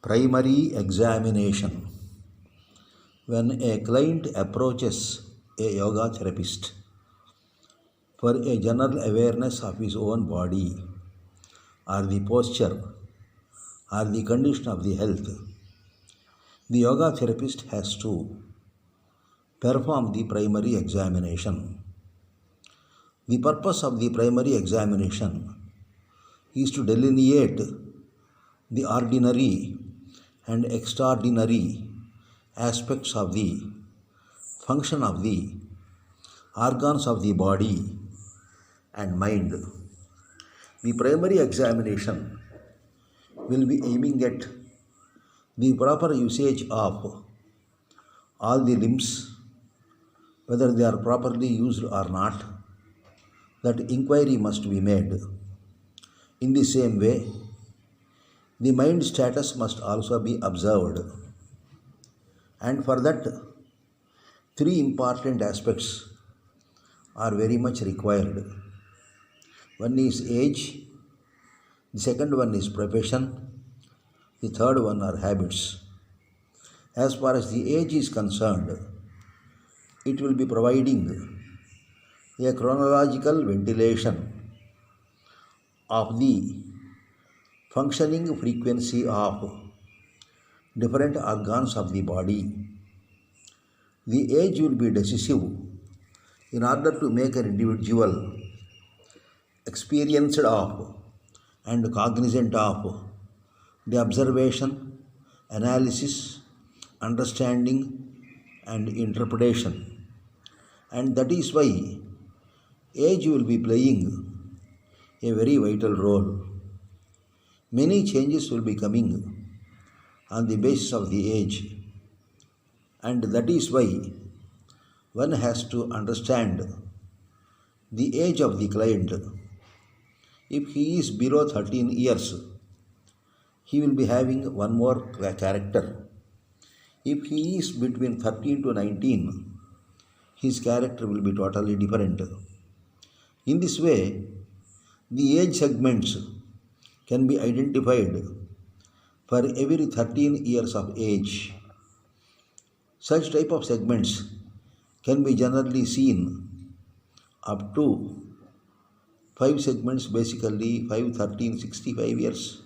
Primary examination. When a client approaches a yoga therapist for a general awareness of his own body or the posture or the condition of the health, the yoga therapist has to perform the primary examination. The purpose of the primary examination is to delineate the ordinary and extraordinary aspects of the function of the organs of the body and mind. The primary examination will be aiming at the proper usage of all the limbs, whether they are properly used or not. That inquiry must be made. In the same way, the mind status must also be observed. And for that, three important aspects are very much required. One is age, the second one is profession, the third one are habits. As far as the age is concerned, it will be providing a chronological ventilation of the functioning frequency of different organs of the body. The age will be decisive in order to make an individual experienced of and cognizant of the observation, analysis, understanding and interpretation. And that is why age will be playing a very vital role. Many changes will be coming on the basis of the age, and that is why one has to understand the age of the client. If he is below 13 years, he will be having one more character. If he is between 13 to 19, his character will be totally different. In this way, the age segments can be identified for every 13 years of age. Such type of segments can be generally seen up to 5 segments, basically 5, 13, 65 years.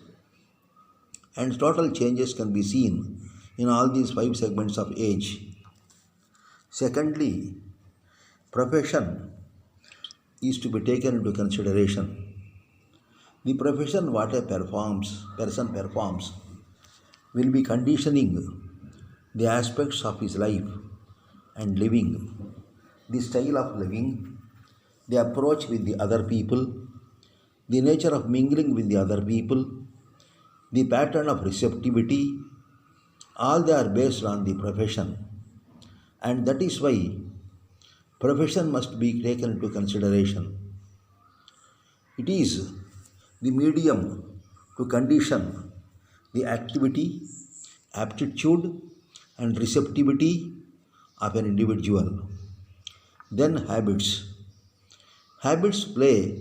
And total changes can be seen in all these 5 segments of age. Secondly, profession is to be taken into consideration. The profession what a person performs will be conditioning the aspects of his life and living, the style of living, the approach with the other people, the nature of mingling with the other people, the pattern of receptivity, all they are based on the profession. And that is why profession must be taken into consideration. It is the medium to condition the activity, aptitude and receptivity of an individual. Then habits. Habits play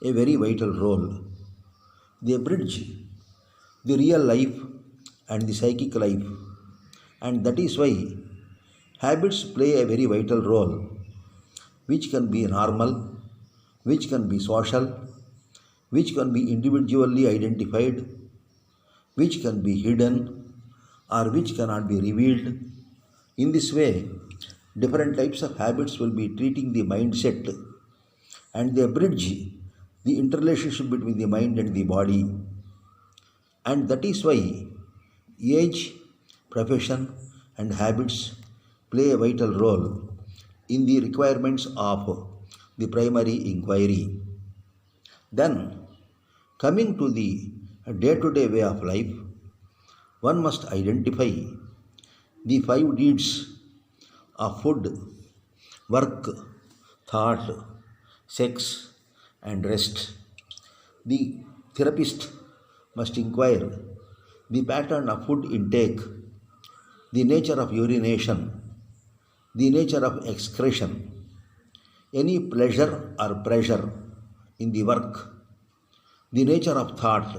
a very vital role. They bridge the real life and the psychic life, and that is why habits play a very vital role, which can be normal, which can be social, which can be individually identified, which can be hidden, or which cannot be revealed. In this way, different types of habits will be treating the mindset, and they bridge the interrelationship between the mind and the body. And that is why age, profession and habits play a vital role in the requirements of the primary inquiry. Then, coming to the day-to-day way of life, one must identify the 5 deeds of food, work, thought, sex and rest. The therapist must inquire the pattern of food intake, the nature of urination, the nature of excretion, any pleasure or pressure in the work, the nature of thought,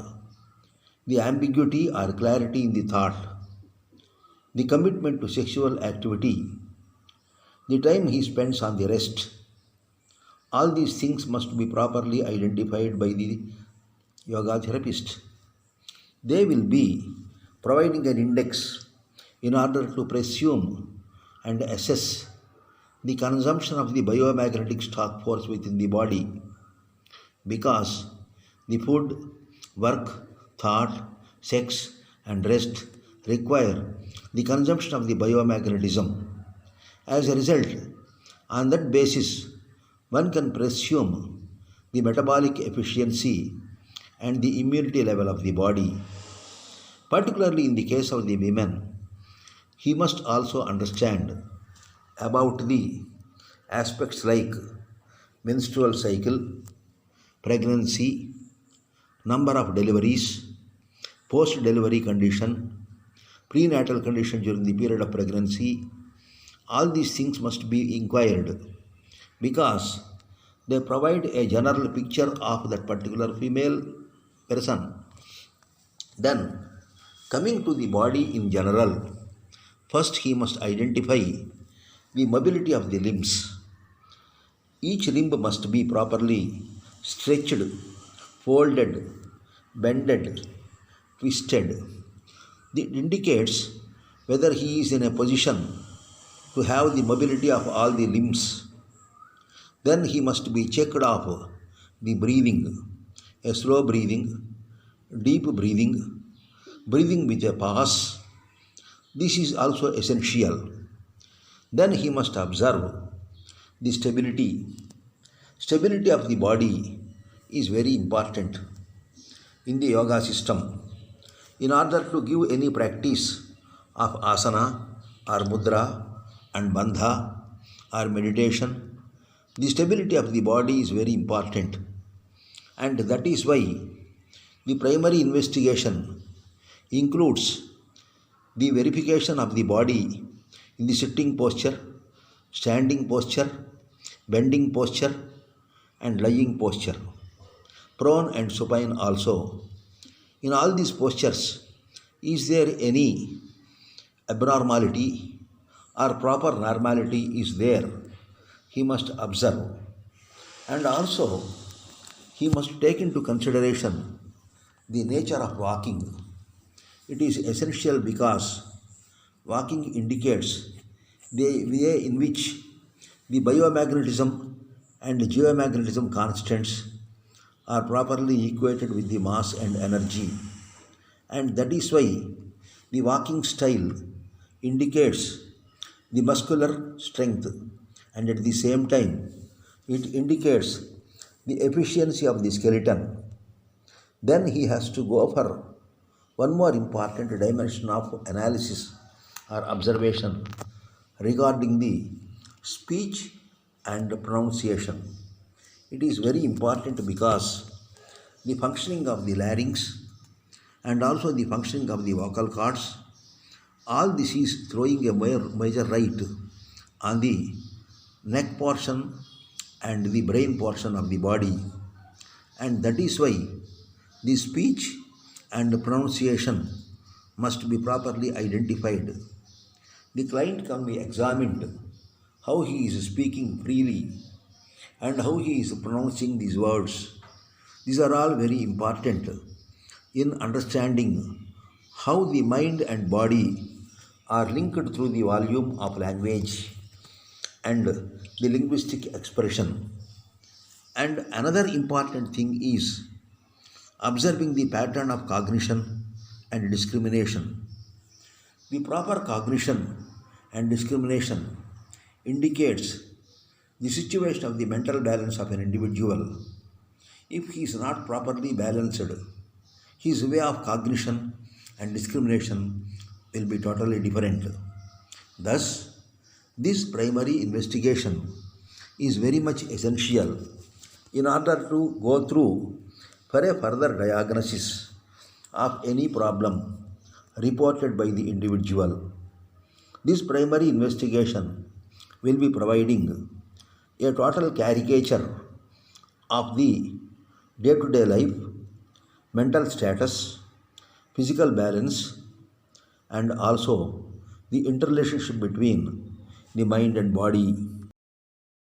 the ambiguity or clarity in the thought, the commitment to sexual activity, the time he spends on the rest. All these things must be properly identified by the yoga therapist. They will be providing an index in order to presume and assess the consumption of the biomagnetic stock force within the body, because the food, work, thought, sex, and rest require the consumption of the biomagnetism. As a result, on that basis, one can presume the metabolic efficiency and the immunity level of the body. Particularly in the case of the women, he must also understand about the aspects like menstrual cycle, pregnancy, number of deliveries, post delivery condition, prenatal condition during the period of pregnancy. All these things must be inquired because they provide a general picture of that particular female person. Then, coming to the body in general, first he must identify the mobility of the limbs. Each limb must be properly stretched, folded, bended, twisted. It indicates whether he is in a position to have the mobility of all the limbs. Then he must be checked off the breathing, a slow breathing, deep breathing, breathing with a pause. This is also essential. Then he must observe the stability. Stability of the body is very important in the yoga system. In order to give any practice of asana or mudra and bandha or meditation, the stability of the body is very important. And that is why the primary investigation includes the verification of the body in the sitting posture, standing posture, bending posture, and lying posture, prone and supine also. In all these postures, is there any abnormality or proper normality is there? He must observe. And also, he must take into consideration the nature of walking. It is essential because walking indicates the way in which the biomagnetism and geomagnetism constants are properly equated with the mass and energy. And that is why the walking style indicates the muscular strength, and at the same time it indicates the efficiency of the skeleton. Then he has to go for one more important dimension of analysis or observation regarding the speech and pronunciation. It is very important because the functioning of the larynx and also the functioning of the vocal cords, all this is throwing a major light on the neck portion and the brain portion of the body. And that is why the speech and pronunciation must be properly identified. The client can be examined how he is speaking freely and how he is pronouncing these words. These are all very important in understanding how the mind and body are linked through the volume of language and the linguistic expression. And another important thing is observing the pattern of cognition and discrimination. The proper cognition and discrimination indicates the situation of the mental balance of an individual. If he is not properly balanced, his way of cognition and discrimination will be totally different. Thus, this primary investigation is very much essential in order to go through for a further diagnosis of any problem reported by the individual. This primary investigation will be providing a total caricature of the day-to-day life, mental status, physical balance, and also the interrelationship between the mind and body